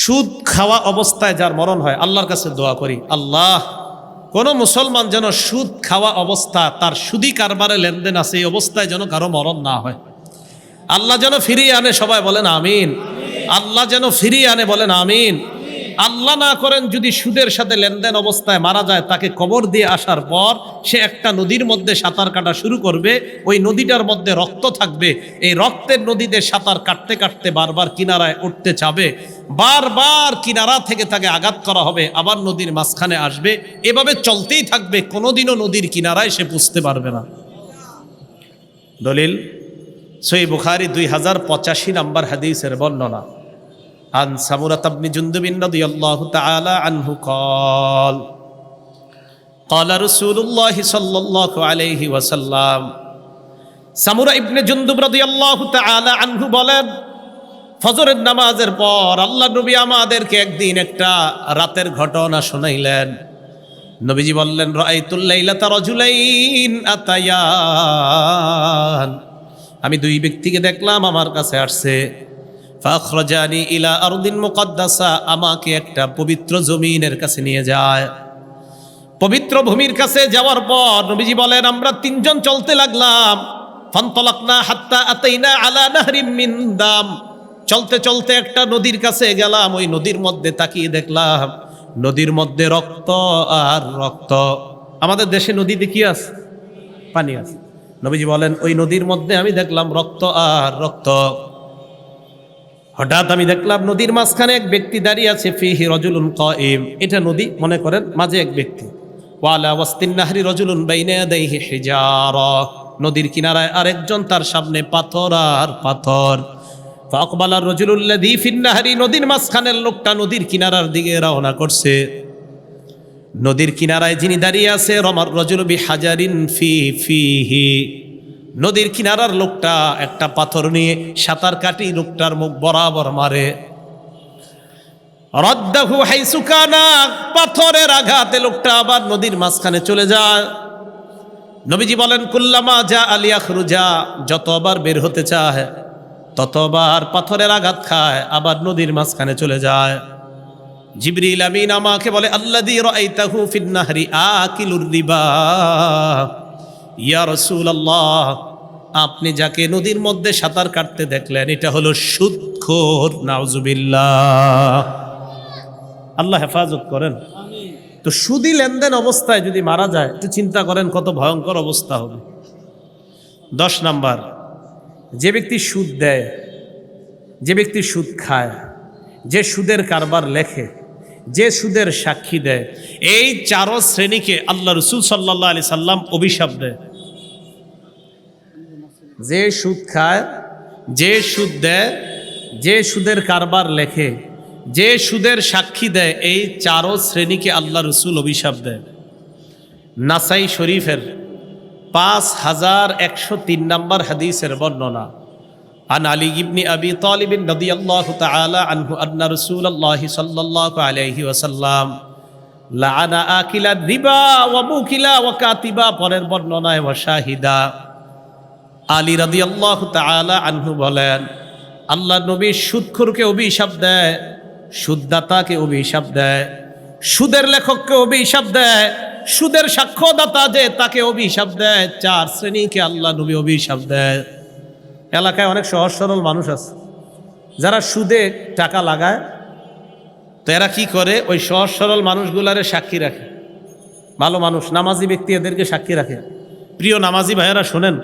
সুদ খাওয়া অবস্থায় যার মরণ হয়, আল্লাহর কাছে দোয়া করি, আল্লাহ কোন মুসলমান যেন সুদ খাওয়া অবস্থা, তার সুদি কারবারে লেনদেন আছে, এই অবস্থায় যেন কারো মরণ না হয়। আল্লাহ যেন ফিরিয়ে আনে, সবাই বলেন আমিন। আল্লাহ যেন ফিরিয়ে আনে, বলেন আমিন। আল্লাহ না করেন যদি সুদের সাথে লেনদেন অবস্থায় মারা যায়, তাকে কবর দিয়ে আসার পর সে একটা নদীর মধ্যে সাঁতার কাটা শুরু করবে, ওই নদীটার মধ্যে রক্ত থাকবে, এই রক্তের নদীতে সাঁতার কাটতে কাটতে বারবার কিনারায় উঠতে চাবে, বারবার কিনারা থেকে তাকে আঘাত করা হবে, আবার নদীর মাঝখানে আসবে, এভাবে চলতেই থাকবে, কোনোদিনও নদীর কিনারায় সে বুঝতে পারবে না। দলিল সহিহ বুখারী 2085 নম্বর হাদিসের বর্ণনা। আন সামুরাত ইবনে জুনদুব রাদিয়াল্লাহু তাআলা আনহু قال قال رسول الله صلى الله عليه وسلم। সামুরা ইবনে জুনদুব রাদিয়াল্লাহু তাআলা আনহু বলেন, ফজরের নামাজের পর আল্লাহ নবী আমাদেরকে একদিন একটা রাতের ঘটনা শোনাইলেন। নবীজি বললেন, রাআইতুল লাইলাতা রাজুলাইন আতায়ান, আমি দুই ব্যক্তিকে দেখলাম আমার কাছে আসছে। ফাখরাজানি ইলা আরদিন মুকদ্দাসা, আমাকে একটা পবিত্র জমিনের কাছে নিয়ে যায়। পবিত্র ভূমির কাছে যাওয়ার পর নবীজি বলেন, আমরা তিনজন চলতে লাগলাম। ফানতালাকনা হাত্তা আতাইনা আলা নাহরিম মিন দাম, চলতে চলতে একটা নদীর কাছে গেলাম, ওই নদীর মধ্যে তাকিয়ে দেখলাম নদীর মধ্যে রক্ত আর রক্ত। আমাদের দেশে নদীতে কি আছে? পানি আছে। নবীজি বলেন, ওই নদীর মধ্যে আমি দেখলাম রক্ত আর রক্ত। হঠাৎ আমি দেখলাম নদীর মাঝখানে এক ব্যক্তি দাঁড়িয়ে আছে, ফিহি রাজুলুন কাইম, এটা নদী মনে করেন, মাঝে এক ব্যক্তি। ওয়ালা ওয়াসতিন নাহরি রাজুলুন বাইনা ইয়াদাইহি হিজারা, নদীর কিনারায় আরেকজন, তার সামনে পাথর আর পাথর। ফাকবালা রাজুলুল্লাযী ফিন নাহরি, নদীর মাঝখানের লোকটা নদীর কিনারার দিকে রওনা করছে। নদীর কিনারায় যিনি দাঁড়িয়ে আছে, রমার রাজুলু বিহাজারিন ফিহি, নদীর কিনারার লোকটা একটা পাথর নিয়ে সাঁতার কাটি লোকটার মুখ বরাবর মারে। রদ্দাহু হাইসু কানা, পাথরের আঘাতে লোকটা আবার নদীর মাঝখানে চলে যায়। নবীজি বলেন, কুল্লামা যা আলিয়াখরুজা, যতবার বের হতে চায় ততবার পাথরের আঘাত খায়, আবার নদীর মাঝখানে চলে যায়। জিবরিল আমিন আমাকে বলে, আল্লাযী রাআইতাহু ফিন নাহরি আকিলুর রিবা, ইয়া রাসূলুল্লাহ, আপনি যাকে নদীর মধ্যে সাঁতার কাটতে দেখলেন এটা হলো সুদখোর। নাউজুবিল্লাহ, আল্লাহ হেফাজত করেন। তো সুদি লেনদেন অবস্থায় যদি মারা যায়, একটু চিন্তা করেন কত ভয়ঙ্কর অবস্থা হবে। 10 নাম্বার, যে ব্যক্তি সুদ দেয়, যে ব্যক্তি সুদ খায়, যে সুদের কারবার লেখে, যে সুদের সাক্ষী দেয়, এই 4 শ্রেণীকে আল্লাহ রাসূল সাল্লাল্লাহু আলাইহি সাল্লাম অভিশাপ দেয়। যে সুদ খায়, যে সুদ দেয়, যে সুদের কারবার লেখে, যে সুদের সাক্ষী দেয়, এই 4 শ্রেণীকে আল্লাহ রাসূল অভিশাপ দেয়। নাসাই শরীফের 5103 নম্বর হাদিসের বর্ণনা। আন আলী ইবনে আবি তালিব রাদিয়াল্লাহু তাআলা আনহু আন্না রাসূলুল্লাহি সাল্লাল্লাহু আলাইহি ওয়াসাল্লাম লাআনা আকিলা রিবা ওয়া মুকিলা ওয়া কাতিবা, পরের বর্ণনায় ওয়া শাহিদা। আলী রাদিয়াল্লাহু তাআলা আনহু বলেন, আল্লাহ নবী সুদখোরকে অভিশাপ দেয়, সুদদাতাকে অভিশাপ দেয়, সুদের লেখককে অভিশাপ দেয়, সুদের সাক্ষ্যদাতা যে তাকে অভিশাপ দেয়। 4 শ্রেণীকে আল্লাহ নবী অভিশাপ দেয়। এলাকায় অনেক সহজ সরল মানুষ আছে যারা সুদে টাকা লাগায়, তো এরা কি করে, ওই সহজ সরল মানুষগুলারে সাক্ষী রাখে। ভালো মানুষ, নামাজি ব্যক্তি এদেরকে সাক্ষী রাখে। প্রিয় নামাজি ভাইয়েরা শোনেন,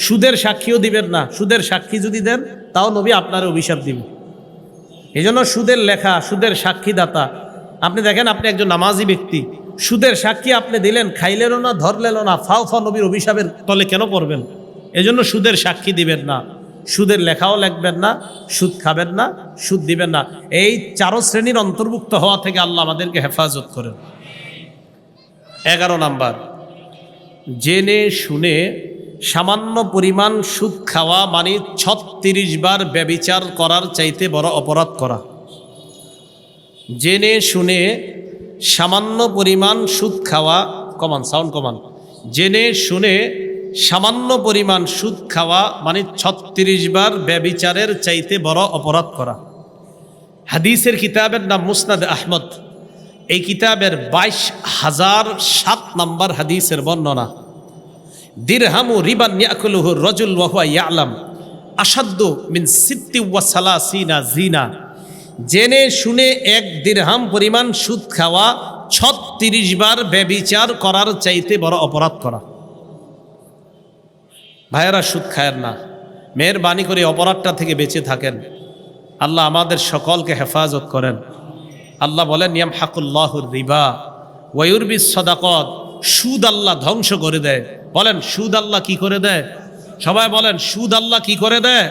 সুদের সাক্ষীও দিবেন না, সুদের সাক্ষী যদি দেন তাও নবী আপনার অভিশাপ দিবে। এই জন্য সুদের লেখা, সুদের সাক্ষীদাতা, আপনি দেখেন আপনি একজন নামাজি ব্যক্তি, সুদের সাক্ষী আপনি দিলেন, খাইলেনও না, ধরলেনও না, ফাও ফাও নবীর অভিশাপের তলে কেন পড়বেন? এজন্য সুদের সাক্ষী দিবেন না, সুদের লেখাও লিখবেন না, সুদ খাবেন না, সুদ দিবেন না। এই 4 শ্রেণীর অন্তর্ভুক্ত হওয়া থেকে আল্লাহ আমাদেরকে হেফাজত করেন। 11 নাম্বার, জেনে শুনে সামান্য পরিমাণ সুদ খাওয়া মানে 36 বার ব্যভিচার করার চাইতে বড় অপরাধ করা। জেনে শুনে সামান্য পরিমাণ সুদ খাওয়া, কমান সাউন্ড কমান, জেনে শুনে সামান্য পরিমাণ সুদ খাওয়া মানে 36 বার ব্যভিচারের চাইতে বড় অপরাধ করা। হাদিসের কিতাবের নাম মুসনাদ আহমদ। এই কিতাবের 22,007 নম্বর হাদিসের বর্ণনা। দিরহামু রিবান ইয়াকুলুহু রাজুল ওয়া হুয়া ইয়ালাম আশাদ্দু মিন সিত্তি ওয়া সালাসিনা জিনা। জেনে শুনে 1 দিরহাম পরিমাণ সুদ খাওয়া 36 বার ব্যভিচার করার চাইতে বড় অপরাধ করা। ভাইয়েরা, সুদ খায়েন না, মেহেরবানি করে অপরাধটা থেকে বেঁচে থাকেন। আল্লাহ আমাদের সকলকে হেফাজত করেন। আল্লাহ বলেন ইয়ামহাকুল্লাহুর রিবা ওয়া ইউরবিস সাদাকাত। সুদ আল্লাহ ধ্বংস করে দেয়। বলেন, সুদ আল্লাহ কি করে দেয়? সবাই বলেন, সুদ আল্লাহ কি করে দেয়?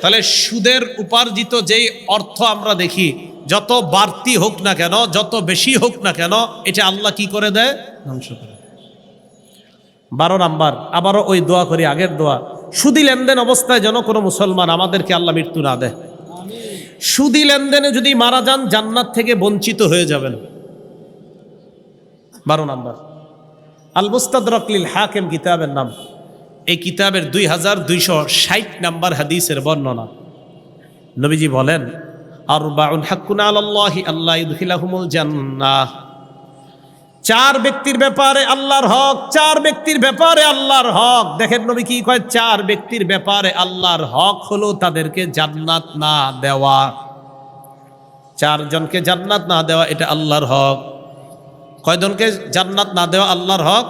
তাহলে সুদের উপার্জিত যেই অর্থ আমরা দেখি, যত বাড়তি হোক না কেন, যত বেশি হোক না কেন, এটা আল্লাহ কি করে দেয়? ধ্বংস করে দেয়। 12 নাম্বার, আবারও ওই দোয়া করি, আগের দোয়া। সুদি লেনদেন অবস্থায় যেন কোনো মুসলমান আমাদেরকে আল্লাহ মৃত্যু না দেয়। সুদি লেনদেনে যদি মারা যান, জান্নাত থেকে বঞ্চিত হয়ে যাবেন। 12 নাম্বার, আল মুস্তাদরাক লিল হাকিম কিতাবের নাম। এই কিতাবের 2260 নাম্বার হাদিসের বর্ণনা। নবীজি বলেন, আরবাউন হাক্কুন আলাল্লাহি আল্লাহ ইউদখিলাহুমুল জান্নাহ। 4 ব্যক্তির ব্যাপারে আল্লাহর হক, 4 ব্যক্তির ব্যাপারে আল্লাহর হক। দেখেন নবী কি কয়, 4 ব্যক্তির ব্যাপারে আল্লাহর হক হলো তাদেরকে জান্নাত না দেওয়া। 4 জনকে জান্নাত না দেওয়া, এটা আল্লাহর হক। কয়জনকে জান্নাত না দেওয়া আল্লাহর হক?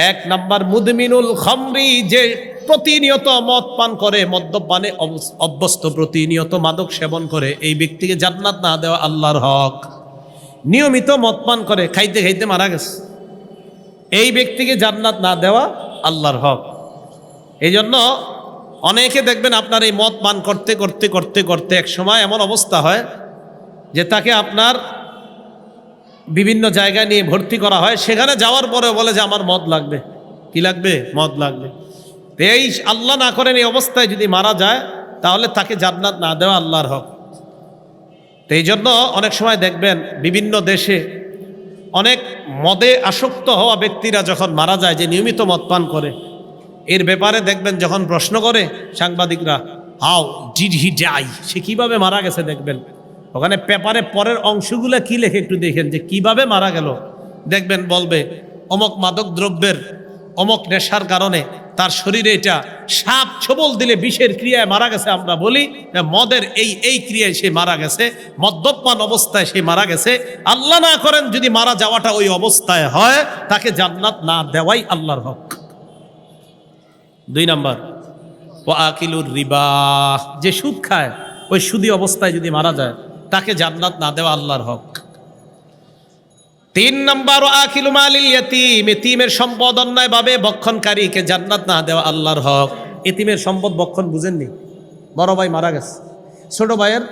1 নাম্বার, মুদমিনুল খামরি, যে প্রতিনিয়ত মদ পান করে, মদ্যপানে অভ্যস্ত, প্রতিনিয়ত মাদক সেবন করে, এই ব্যক্তিকে জান্নাত না দেওয়া আল্লাহর হক। নিয়মিত মদ পান করে, খাইতে খাইতে মারা গেছে, এই ব্যক্তিকে জান্নাত না দেওয়া আল্লাহর হক। এই জন্য অনেকে দেখবেন আপনার এই মদ পান করতে করতে করতে করতে এক সময় এমন অবস্থা হয় যে তাকে আপনার বিভিন্ন জায়গায় নিয়ে ভর্তি করা হয়। সেখানে যাওয়ার পরে বলে যে আমার মদ লাগবে। কি লাগবে? মদ লাগবে। এই আল্লাহ না করেন এই অবস্থায় যদি মারা যায়, তাহলে তাকে জান্নাত না দেওয়া আল্লাহর হক। তো এই জন্য অনেক সময় দেখবেন বিভিন্ন দেশে অনেক মদে আসক্ত হওয়া ব্যক্তিরা যখন মারা যায়, যে নিয়মিত মদ পান করে, এর ব্যাপারে দেখবেন যখন প্রশ্ন করে সাংবাদিকরা, হাউ ডিড হি ডাই, সে কিভাবে মারা গেছে, দেখবেন ওখানে পেপারে পরের অংশগুলো কি লেখে একটু দেখেন, যে কিভাবে মারা গেল। দেখবেন বলবে অমক মাদক দ্রব্যের অমক নেশার কারণে তার শরীরে এটা সাপ ছোবল দিলে বিষের ক্রিয়ায় মারা গেছে। আমরা বলি মদের এই ক্রিয়ায় সে মারা গেছে, মদ্যপান অবস্থায় সে মারা গেছে। আল্লাহ না করেন যদি মারা যাওয়াটা ওই অবস্থায় হয়, তাকে জান্নাত না দেওয়াই আল্লাহর হক। 2 নাম্বার, ওয়া আকিলুর রিবা, যে সুদ খায়, ওই সুদি অবস্থায় যদি মারা যায়, তাকে জান্নাত না দেওয়া আল্লাহর হক। 3 নাম্বার, ওয়া আকিলু মালিল ইয়াতীম, এতিমের সম্পদ অন্যায়ভাবে ভক্ষণকারীকে জান্নাত না দেওয়া আল্লাহর হক। এতিমের সম্পদ ভক্ষণ বুঝেননি? বড় ভাই মারা গেছে, ছোট ভাইয়ের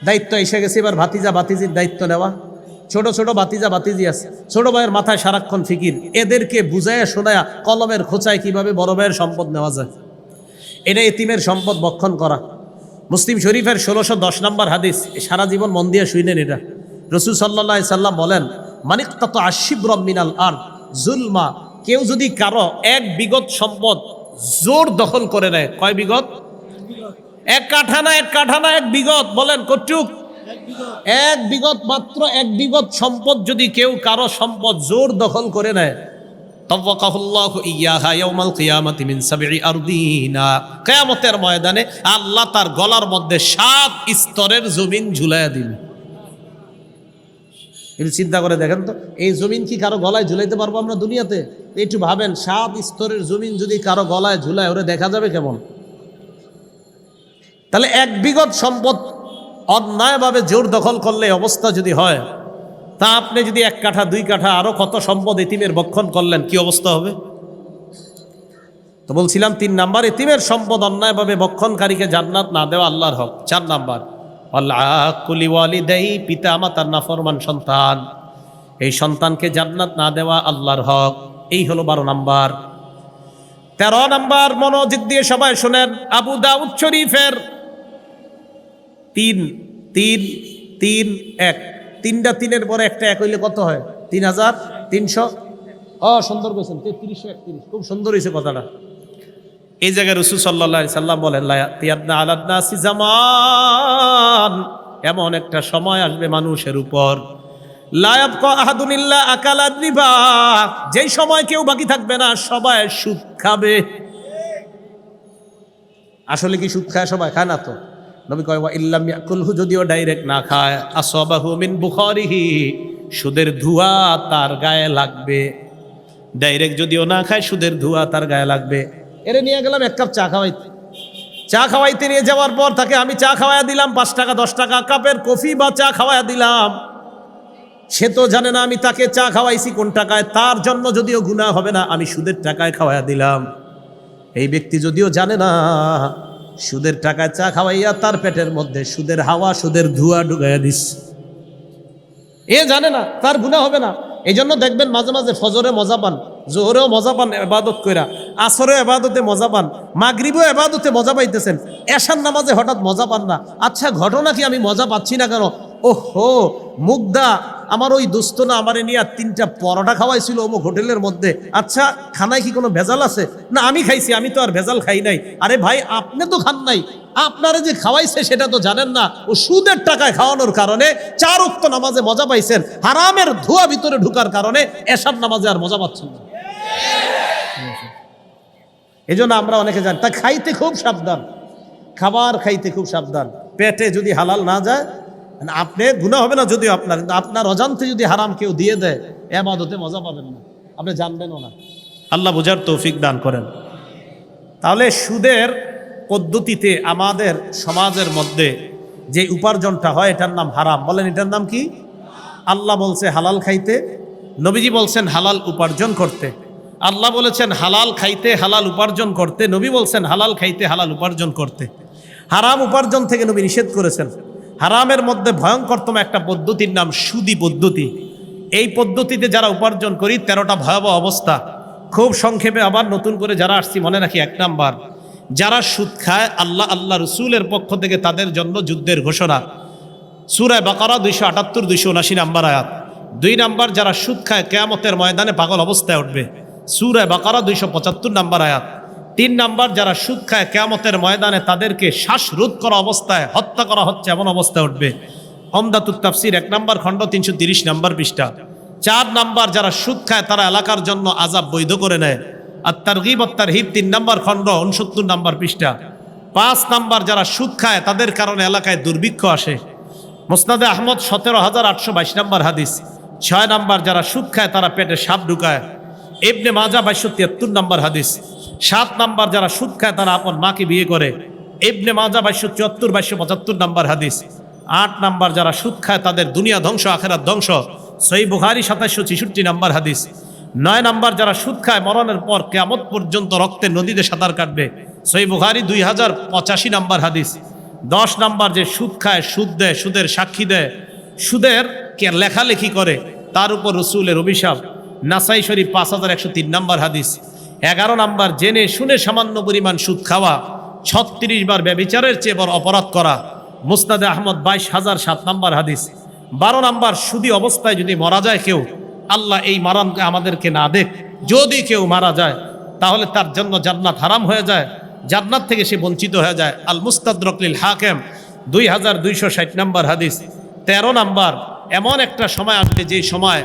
দায়িত্ব এসে গেছে, এবার ভাতিজা ভাতিজির দায়িত্ব নেওয়া। ছোট ছোট ভাতিজা ভাতিজি আছে, ছোট ভাইয়ের মাথায় সারাক্ষণ ফিকির, এদেরকে বুঝাইয়া শোনায়া কলমের খোঁচায় কিভাবে বড় ভাইয়ের সম্পদ নেওয়া যায়। এটা এতিমের সম্পদ ভক্ষণ করা। মুসলিম শরীফের 1610 নম্বর হাদিস, সারা জীবন মন দিয়ে শুনেন এটা। রাসূল সাল্লাল্লাহু আলাইহি সাল্লাম বলেন, মানিকতাতু আশিবরাম মিনাল আরদ জুলমা, কেউ যদি কারো 1 বিঘত সম্পদ জোর দখল করে নেয়। কয় বিঘত? 1 কাঠা না, 1 কাঠা না, 1 বিঘত। বলেন কতটুক? 1 বিঘত, মাত্র 1 বিঘত সম্পদ যদি কেউ কারো সম্পদ জোর দখল করে নেয়, তাওয়াকাহুল্লাহু ইয়াহা ইয়াউমাল কিয়ামাতি মিন 7 আরদিনা, কিয়ামতের ময়দানে আল্লাহ তার গলার মধ্যে 7 স্তরের জমিন ঝুলাইয়া দিবেন। একটু চিন্তা করে দেখেন তো, এই জমিন কি কারো গলায় ঝুলাইতে পারবো আমরা দুনিয়াতে? একটু ভাবেন, 7 স্তরের জমিন যদি কারো গলায় ঝুলায়, ওরে দেখা যাবে কেমন? তাহলে 1 বিঘত সম্পদ অন্যায়ভাবে জোর দখল করলে অবস্থা যদি হয়, তা আপনি যদি 1 কাঠা 2 কাঠা আরো কত সম্পদ এতিমের ভক্ষণ করলেন, কি অবস্থা হবে? তো বলছিলাম 3 নাম্বার, এতিমের সম্পদ অন্যায়ভাবে ভক্ষণকারীকে জান্নাত না দেওয়া আল্লাহর হক। 4 নাম্বার, আল্লাকুলি ওয়ালিদাই, পিতা মাতার নাফরমান সন্তান, এই সন্তানকে জান্নাত না দেওয়া আল্লাহর হক। এই হলো 12 নাম্বার। 13 নাম্বার, মনোযোগ দিয়ে সবাই শুনেন। আবু দাউদ শরীফের 3 3 3 1, 3টা 3-এর পরে একটা 1 হইলে কত হয়? 3300। সুন্দর করেছেন, 3331। খুব সুন্দর হয়েছে কথাটা। এই জায়গায় রাসূল সাল্লাল্লাহু আলাইহি সাল্লাম বলেন, লা ইয়াতিয়াদনা আলান নাসি জামান, সাবধান, এমন একটা সময় আসবে মানুষের উপর লা ইয়াবকা আহাদুন ইল্লা আকালা রিবা, যেই সময় কেউ বাকি থাকবে না, সবাই সুদ খাবে। আসলে কি সুদ খায়? সবাই খায় না তো। নবী কয় ওয়া ইল্লাম ইয়াকুলহু, যদিও ডাইরেক্ট না খায়, আসাবাহু মিন বুখারিহি, সুদের ধোঁয়া তার গায়ে লাগবে। ডাইরেক্ট যদিও না খায়, সুদের ধোঁয়া তার গায়ে লাগবে। এরে নিয়ে গেলাম এক কাপ চা খাওয়াইতে, চা খাওয়াইতে নিয়ে যাওয়ার পর তাকে আমি চা খাওয়াইয়া দিলাম 5 টাকা 10 টাকা কাপের কফি বা চা খাওয়াইয়া দিলাম। সে তো জানে না আমি তাকে চা খাওয়াইছি কোন টাকায়, তার জন্য যদিও গুনাহ হবে না, আমি সুদের টাকায় খাওয়াইয়া দিলাম। এই ব্যক্তি যদিও জানে না, সুদের টাকায় চা খাওয়াইয়া তার পেটের মধ্যে সুদের হাওয়া, সুদের ধোঁয়া ঢুকাইয়া দিস। এ জানে না, তার গুনাহ হবে না। এই জন্য দেখবেন মাঝে মাঝে ফজরে মজা পান, জোহরেও মজা পান এবাদত কইরা, আসরেও এবাদতে মজা পান, মাগরিবেও এবাদতে মজা পাইতেছেন, এশার নামাজে হঠাৎ মজা পান না। আচ্ছা, ঘটনা কি? আমি মজা পাচ্ছি না কেন? ওহো, মুগ্ধা আমার ওই দোস্ত না আমারে নিয়ে 3টা পরোটা খাওয়াইছিল অমুক হোটেলের মধ্যে। আচ্ছা, খানায় কি কোনো ভেজাল আছে? না, আমি খাইছি, আমি তো আর ভেজাল খাই নাই। আরে ভাই, আপনি তো খান নাই, আপনারে যে খাওয়াইছে সেটা তো জানেন না। ও সুদের টাকায় খাওয়ানোর কারণে 4 ওয়াক্ত নামাজে মজা পাইছেন, হারামের ধোঁয়া ভিতরে ঢুকার কারণে এশার নামাজে আর মজা পাচ্ছেন না। এই জন্য আমরা অনেকে জানি, তা খাইতে খুব সাবধান, খাবার খাইতে খুব সাবধান। পেটে যদি হালাল না যায়, আপনি গুনাহ হবে না যদিও আপনার, কিন্তু আপনার অজান্তে যদি হারাম কেউ দিয়ে দেয়, ইবাদতে মজা পাবেন না, আপনি জানবেনও না। আল্লাহ বুঝার তৌফিক দান করেন। তাহলে সুদের পদ্ধতিতে আমাদের সমাজের মধ্যে যে উপার্জনটা হয়, এটার নাম হারাম। বলেন, এটার নাম কি? আল্লাহ বলছে হালাল খাইতে, নবীজি বলছেন হালাল উপার্জন করতে। আল্লাহ বলেছেন হালাল খাইতে, হালাল উপার্জন করতে। নবী বলছেন হালাল খাইতে, হালাল উপার্জন করতে। হারাম উপার্জন থেকে নবী নিষেধ করেছেন। হারামের মধ্যে ভয়ঙ্করতম একটা পদ্ধতির নাম সুদি পদ্ধতি। এই পদ্ধতিতে যারা উপার্জন করি, 13টা ভয়াবহ অবস্থা। খুব সংক্ষেপে আবার নতুন করে যারা আসছি মনে রাখি। 1 নাম্বার, যারা সুদ খায়, আল্লাহ রসুলের পক্ষ থেকে তাদের জন্য যুদ্ধের ঘোষণা, সূরা বাকারা 278 279 নাম্বার আয়াত। 2 নাম্বার, যারা সুদ খায় কিয়ামতের ময়দানে পাগল অবস্থায় উঠবে, সূরা বাকারা 275 নাম্বার আয়াত। 3 নাম্বার, যারা সুদ খায় কিয়ামতের ময়দানে তাদেরকে শ্বাসরোধ করা অবস্থায় হত্যা করা হচ্ছে, এমন অবস্থায় উঠবে। উমদাতুত তাফসীর 1 নাম্বার খণ্ড 330 নাম্বার পৃষ্ঠা। 4 নাম্বার, যারা সুদ খায় তারা এলাকার জন্য আযাব বৈধ করে নেয়, আত-তারগীব ওয়াত-তারহীব 3 নাম্বার খণ্ড 69 নাম্বার পৃষ্ঠা। 5 নাম্বার, যারা সুদ খায় তাদের কারণে এলাকায় দুর্ভিক্ষ আসে, মুসনাদে আহমদ 17822 নাম্বার হাদিস। 6 নাম্বার, যারা সুদ খায় তারা পেটে সাপ ঢুকায়, ইবনে মাজাহ 2273 নাম্বার হাদিস। 7 নাম্বার, যারা সুদ খায় তারা আপন মাকে বিয়ে করে, ইবনে মাজাহ 2274 2275 নাম্বার হাদিস। 8 নাম্বার, যারা সুদ খায় তাদের দুনিয়া ধ্বংস আখিরাত ধ্বংস, সহিহ বুখারী 2766 নাম্বার হাদিস। 9 নাম্বার, যারা সুদ খায় মরণের পর কিয়ামত পর্যন্ত রক্তের নদীতে সাঁতার কাটবে, সহিহ বুখারী 2085 নাম্বার হাদিস। 10 নাম্বার, যে সুদ খায়, সুদ দেয়, সুদের সাক্ষী দেয়, সুদের লেখালেখি করে, তার উপর রসুলের অভিশাপ, নাসাই শরীফ 5103 নাম্বার হাদিস। 11 নাম্বার, জেনে শুনে সামান্য পরিমাণ সুদ খাওয়া 36 বার ব্যভিচারের চেয়ে বড় অপরাধ করা, মুসনাদে আহমদ 22007 নাম্বার হাদিস। 12 নাম্বার, সুদী অবস্থায় যদি মারা যায় কেউ, আল্লাহ এই মারানকে আমাদেরকে না দেখ, যদি কেউ মারা যায় তাহলে তার জন্য জান্নাত হারাম হয়ে যায়, জান্নাত থেকে সে বঞ্চিত হয়ে যায়। আল মুস্তাদরাক লিল হাকিম 2260 নাম্বার হাদিস। 13 নাম্বার, এমন একটা সময় আসবে যে সময়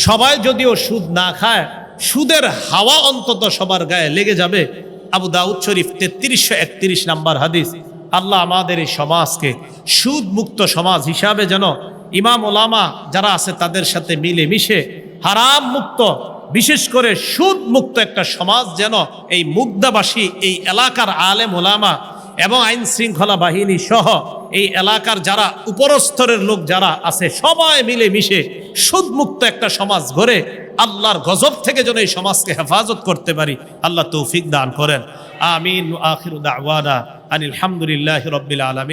সবাই যদিও সুদ না খায়, সুদের হাওয়া অন্তত সবার গায়ে লেগে যাবে। আবু দাউদ শরীফ 3331 নাম্বার হাদিস। আল্লাহ আমাদের এই সমাজকে সুদ মুক্ত সমাজ হিসাবে যেন ইমাম ওলামা যারা আছে তাদের সাথে মিলে মিশে হারাম মুক্ত, বিশেষ করে সুদ মুক্ত একটা সমাজ যেন এই মুগদাবাসী, এই এলাকার আলেম ওলামা এবং আইন শৃঙ্খলা বাহিনী সহ এই এলাকার যারা উপরস্তরের লোক যারা আছে সবাই মিলে মিশে সুদমুক্ত একটা সমাজ গড়ে আল্লাহর গজব থেকে যেন এই সমাজকে হেফাজত করতে পারি। আল্লাহ তৌফিক দান করেন। আমিন। আখিরু দাওয়ানা আনিল হামদুলিল্লাহি রাব্বিল আলামিন।